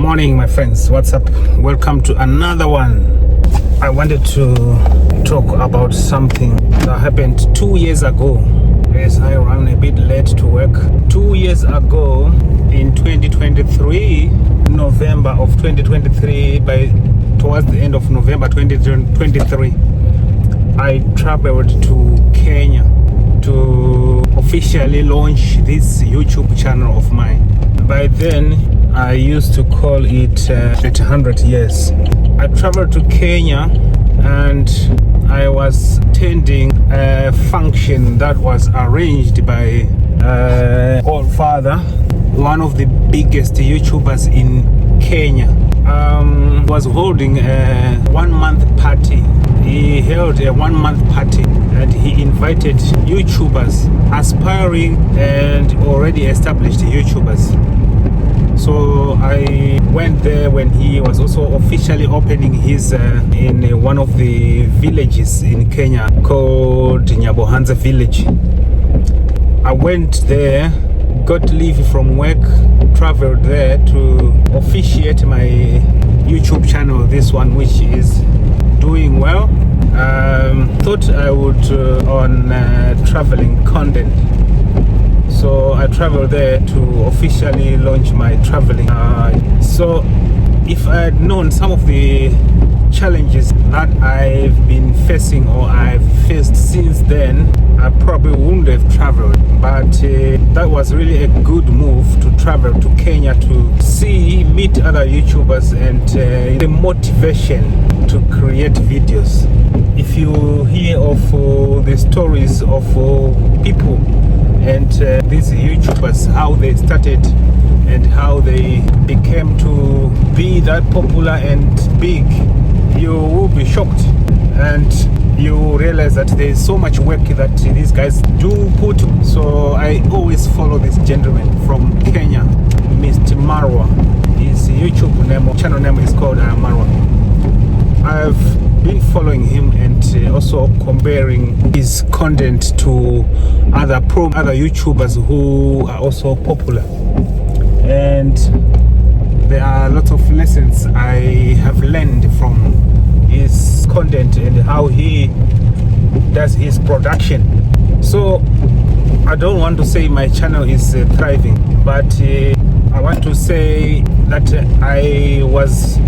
Morning, my friends. What's up? Welcome to another one. I wanted to talk about something that happened 2 years ago. Yes, I ran a bit late to work. 2 years ago, in 2023, November of 2023, towards the end of November 2023, I traveled to Kenya to officially launch this YouTube channel of mine. By then, I used to call it 100 years. I traveled to Kenya and I was attending a function that was arranged by Godfather, one of the biggest YouTubers in Kenya. Was holding a 1 month party. He held a 1 month party and he invited YouTubers, aspiring and already established YouTubers. So I went there when he was also officially opening his in one of the villages in Kenya called Nyabohanza village. I went there, got leave from work, traveled there to officiate my YouTube channel, this one, which is doing well. Thought I would on traveling content. So I traveled there to officially launch my traveling. So if I had known some of the challenges that I've been facing or I've faced since then, I probably wouldn't have traveled. But that was really a good move to travel to Kenya to meet other YouTubers and the motivation to create videos. If you hear of the stories of people and these YouTubers, how they started and how they became to be that popular and big, you will be shocked and you realize that there is so much work that these guys do put. So I always follow this gentleman from Kenya, Mr. Marwa. His YouTube channel name is called Marwa. I've been following him and also comparing his content to other YouTubers who are also popular, and there are lots of lessons I have learned from his content and how he does his production. So I don't want to say my channel is thriving, but I want to say that I was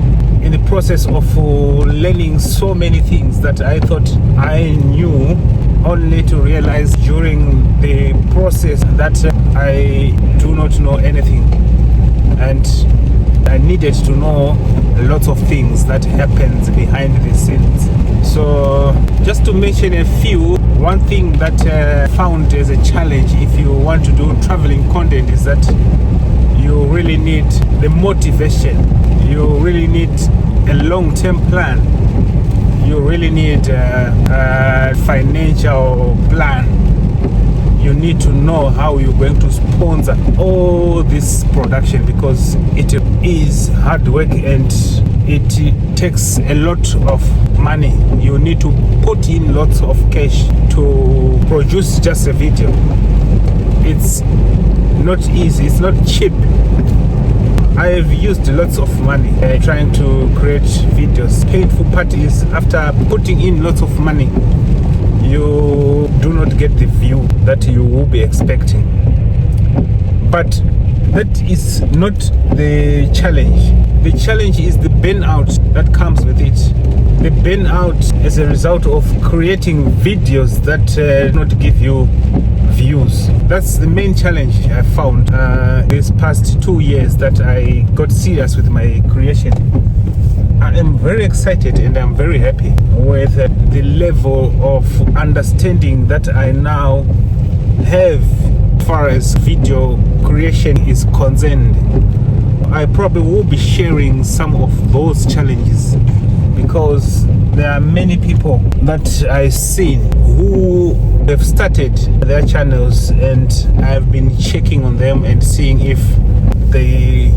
in the process of learning so many things that I thought I knew, only to realize during the process that I do not know anything, and I needed to know lots of things that happens behind the scenes. So just to mention a few, one thing that I found as a challenge if you want to do traveling content is that you really need the motivation. You really need a long-term plan. You really need a financial plan. You need to know how you're going to sponsor all this production, because it is hard work and it takes a lot of money. You need to put in lots of cash to produce just a video. It's not easy, it's not cheap. I've used lots of money trying to create videos. Painful part is after putting in lots of money, you do not get the view that you will be expecting. But that is not the challenge. The challenge is the burnout that comes with it. The burnout is a result of creating videos that do not give you views. That's the main challenge I found these past 2 years that I got serious with my creation. I am very excited and I'm very happy with the level of understanding that I now have as far as video creation is concerned. I probably will be sharing some of those challenges because there are many people that I've seen who have started their channels, and I've been checking on them and seeing if they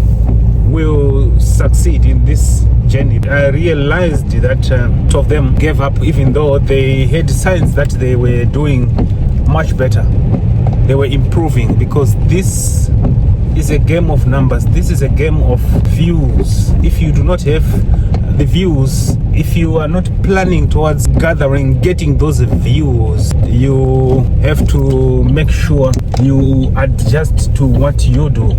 will succeed in this journey. I realized that two of them gave up even though they had signs that they were doing much better. They were improving, because this is a game of numbers. This is a game of views. If you do not have the views, if you are not planning towards getting those views, you have to make sure you adjust to what you do.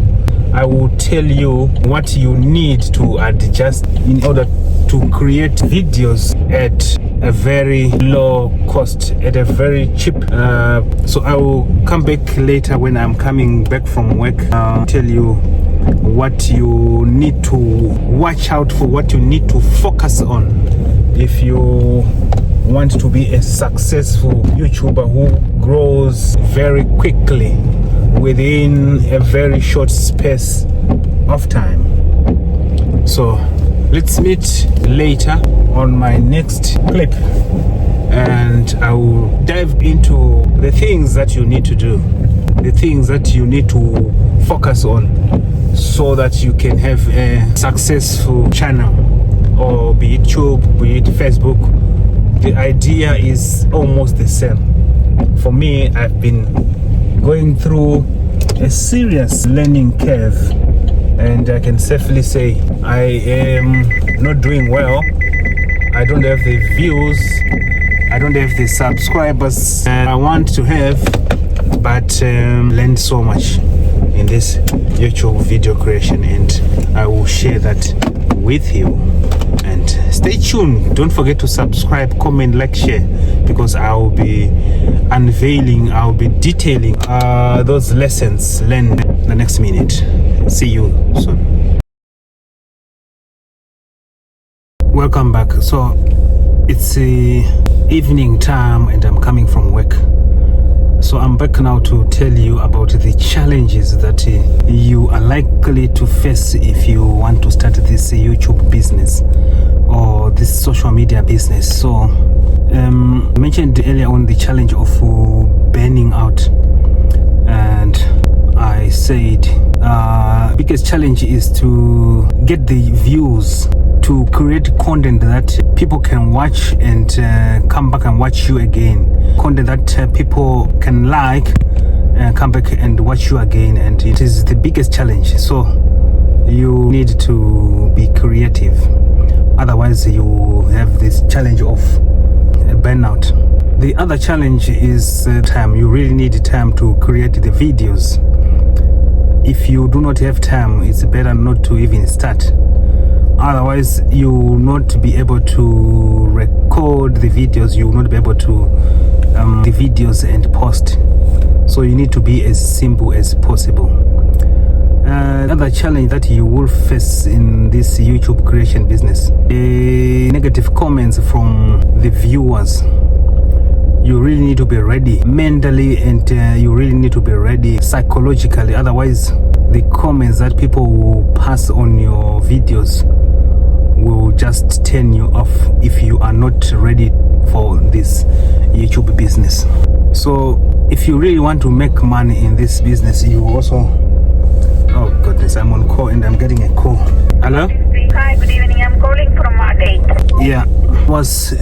I will tell you what you need to adjust in order to create videos at a very low cost, at a very cheap. So I will come back later when I'm coming back from work. I'll tell you what you need to watch out for, what you need to focus on if you want to be a successful YouTuber who grows very quickly within a very short space of time. So let's meet later on my next clip, and I will dive into the things that you need to do, the things that you need to focus on, so that you can have a successful channel, or be it YouTube, be it Facebook. The idea is almost the same. For me, I've been going through a serious learning curve, and I can safely say I am not doing well. I don't have the views, I don't have the subscribers I want to have, but learned so much in this YouTube video creation, and I will share that with you. And stay tuned. Don't forget to subscribe, comment, like, share, because I'll be unveiling, I'll be detailing those lessons learned the next minute. See you soon. Welcome back. So it's evening time and I'm coming from work. So I'm back now to tell you about the challenges that you are likely to face if you want to start this YouTube business or this social media business. So I mentioned earlier on the challenge of burning out, and I said biggest challenge is to get the views, to create content that people can watch and come back and watch you again, content that people can like and come back and watch you again. And it is the biggest challenge. So you need to be creative, otherwise you have this challenge of burnout. The other challenge is time. You really need time to create the videos. If you do not have time, it's better not to even start. Otherwise you will not be able to record the videos, you will not be able to the videos and post. So you need to be as simple as possible. Another challenge that you will face in this YouTube creation business, negative comments from the viewers. You really need to be ready mentally, and you really need to be ready psychologically. Otherwise the comments that people will pass on your videos will just turn you off if you are not ready for this YouTube business. So if you really want to make money in this business, you also, oh goodness, I'm on call and I'm getting a call. Hello? Hi, good evening. I'm calling from Margate. Yeah, was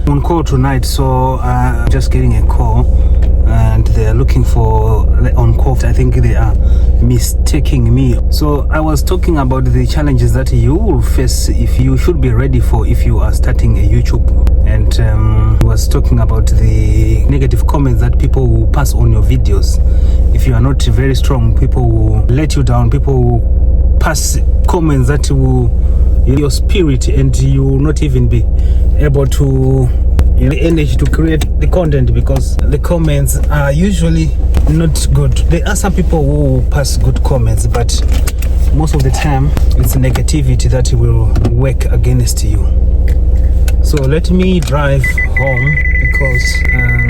on call tonight, so just getting a call, and they are looking for the on call. I think they are mistaking me. So I was talking about the challenges that you will face if you should be ready for if you are starting a YouTube, and I was talking about the negative comments that people will pass on your videos. If you are not very strong, people will let you down. People will pass comments that will your spirit, and you will not even be able to the energy to create the content, because the comments are usually not good. There are some people who pass good comments, but most of the time it's negativity that will work against you. So let me drive home, because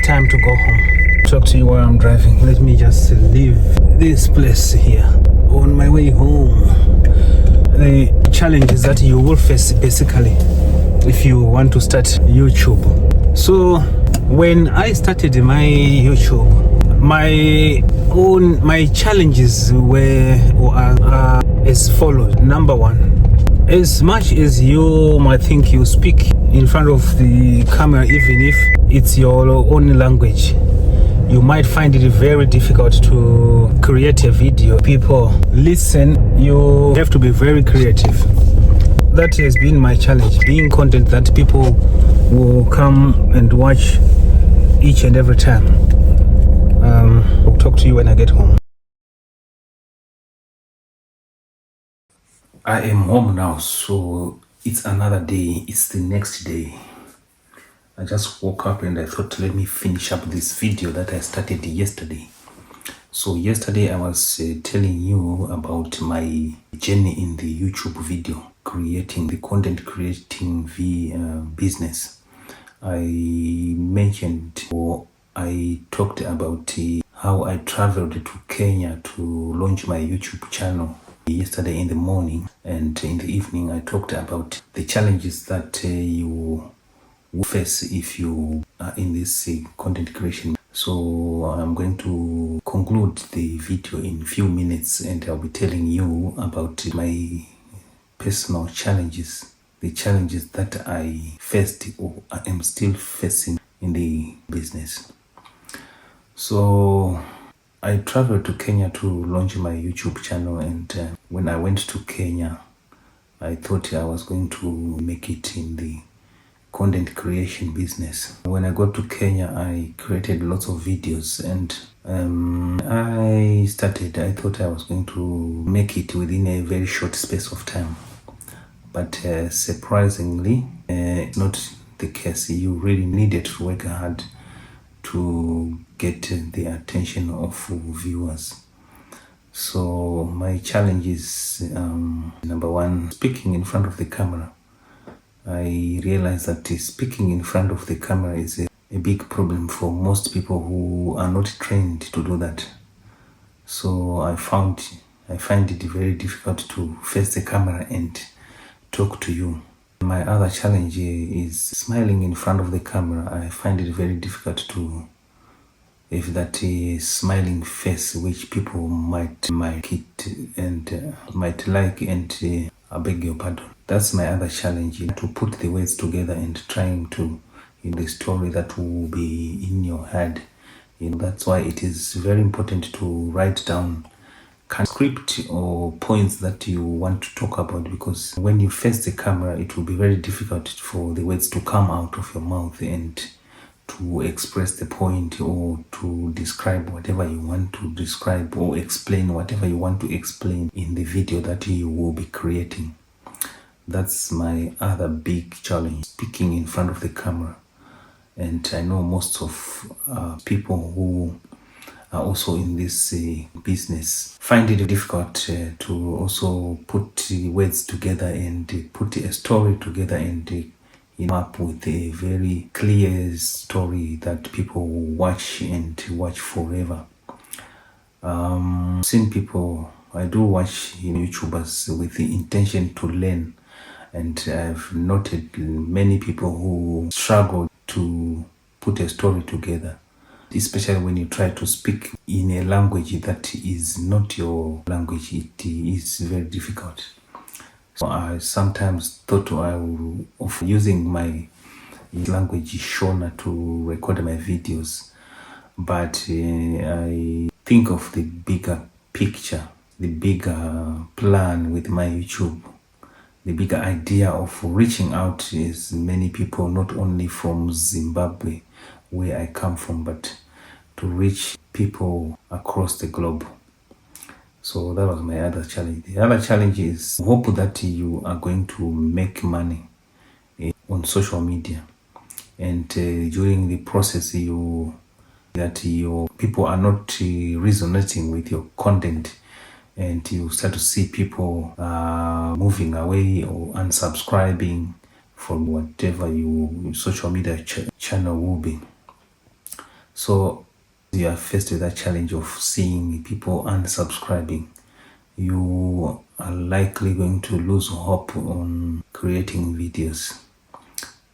time to go home. Talk to you while I'm driving. Let me just leave this place here on my way home. The challenges that you will face basically if you want to start YouTube. So when I started my YouTube, my challenges were as follows. Number one, as much as you might think you speak in front of the camera, even if it's your own language, you might find it very difficult to create a video. People listen, you have to be very creative. That has been my challenge, being content that people will come and watch each and every time. I'll talk to you when I get home. I am home now, so it's another day. It's the next day. I just woke up and I thought, let me finish up this video that I started yesterday. So yesterday I was telling you about my journey in the YouTube video creating, the content creating business. I mentioned, or I talked about how I traveled to Kenya to launch my YouTube channel yesterday in the morning, and in the evening I talked about the challenges that you will face if you are in this content creation. So I'm going to conclude the video in a few minutes, and I'll be telling you about my personal challenges, the challenges that I faced or I am still facing in the business. So I traveled to Kenya to launch my YouTube channel, and when I went to Kenya, I thought I was going to make it in the content creation business. When I got to Kenya, I created lots of videos, and I thought I was going to make it within a very short space of time. But surprisingly, it's not the case. You really needed to work hard to get the attention of viewers. So my challenge is, number one, speaking in front of the camera. I realized that speaking in front of the camera is a big problem for most people who are not trained to do that. So I find it very difficult to face the camera and talk to you. My other challenge is smiling in front of the camera. I find it very difficult to have that smiling face which people might it and might like, and I beg your pardon. That's my other challenge, to put the words together and trying to in the story that will be in your head. That's why it is very important to write down script or points that you want to talk about, because when you face the camera, it will be very difficult for the words to come out of your mouth and to express the point, or to describe whatever you want to describe, or explain whatever you want to explain in the video that you will be creating. That's my other big challenge, speaking in front of the camera. And I know most of people who are also in this business find it difficult to also put words together and put a story together and up with a very clear story that people will watch and watch forever. Seen people, I do watch YouTubers with the intention to learn, and I've noted many people who struggle to put a story together, especially when you try to speak in a language that is not your language. It is very difficult. So I sometimes thought of using my language Shona to record my videos, but I think of the bigger picture, the bigger plan with my YouTube, the bigger idea of reaching out as many people, not only from Zimbabwe, where I come from, but to reach people across the globe. So that was my other challenge. The other challenge is hope that you are going to make money on social media, and during the process that your people are not resonating with your content, and you start to see people moving away or unsubscribing from whatever your social media channel will be. So you are faced with that challenge of seeing people unsubscribing. You are likely going to lose hope on creating videos.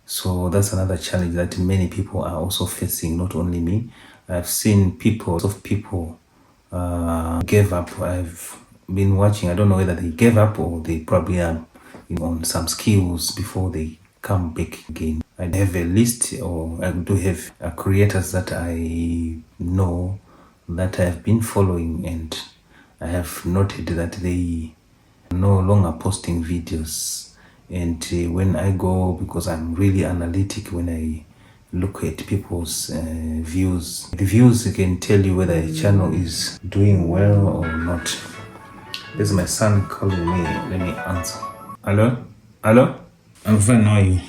So that's another challenge that many people are also facing, not only me. I've seen people gave up. I've been watching, I don't know whether they gave up or they probably are on some skills before they come back again. I have a list, or I do have creators that I know that I have been following, and I have noted that they are no longer posting videos. And when I go, because I'm really analytic when I look at people's views, the views can tell you whether a channel is doing well or not. This is my son calling me. Let me answer. Hello? Hello? I'm fine. How are you?